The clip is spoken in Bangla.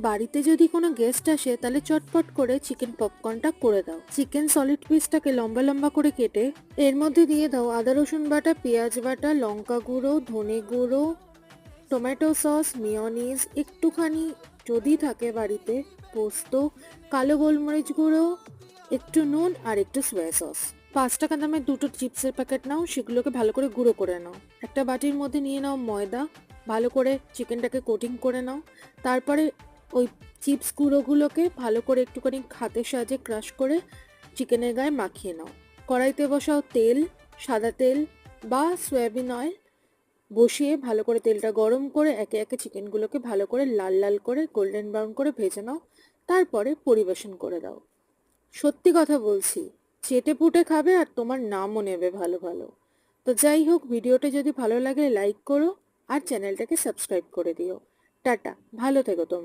বাড়িতে যদি কোনো গেস্ট আসে তাহলে চটপট করে চিকেন পপকর্নটা করে দাও। চিকেন সলিড পিসটাকে লম্বা লম্বা করে কেটে এর মধ্যে দিয়ে দাও আদা রসুন বাটা, পেঁয়াজ বাটা, লঙ্কা গুঁড়ো, ধনে গুঁড়ো, টমেটো সস, মিয়োনিজ, একটুখানি যদি থাকে বাড়িতে পোস্ত, কালো গোলমরিচ গুঁড়ো, একটু নুন আর একটু সোয়া সস। 5 টাকা দামের 2টো চিপসের প্যাকেট নাও, সেগুলোকে ভালো করে গুঁড়ো করে নাও। একটা বাটির মধ্যে নিয়ে নাও ময়দা, ভালো করে চিকেনটাকে কোটিং করে নাও। তারপরে ওই চিপস গুঁড়োগুলোকে ভালো করে একটুখানি হাতের সাহায্যে ক্রাশ করে চিকেনের গায়ে মাখিয়ে নাও। কড়াইতে বসাও তেল, সাদা তেল বা সয়াবিন অয়েল বসিয়ে ভালো করে তেলটা গরম করে একে একে চিকেনগুলোকে ভালো করে লাল লাল করে গোল্ডেন ব্রাউন করে ভেজে নাও। তারপরে পরিবেশন করে দাও। সত্যি কথা বলছি, চেটে পুটে খাবে আর তোমার নামও নেবে ভালো ভালো। তো যাই হোক, ভিডিওটা যদি ভালো লাগে লাইক করো আর চ্যানেলটাকে সাবস্ক্রাইব করে দিও। টাটা, ভালো থেকো তোমরা।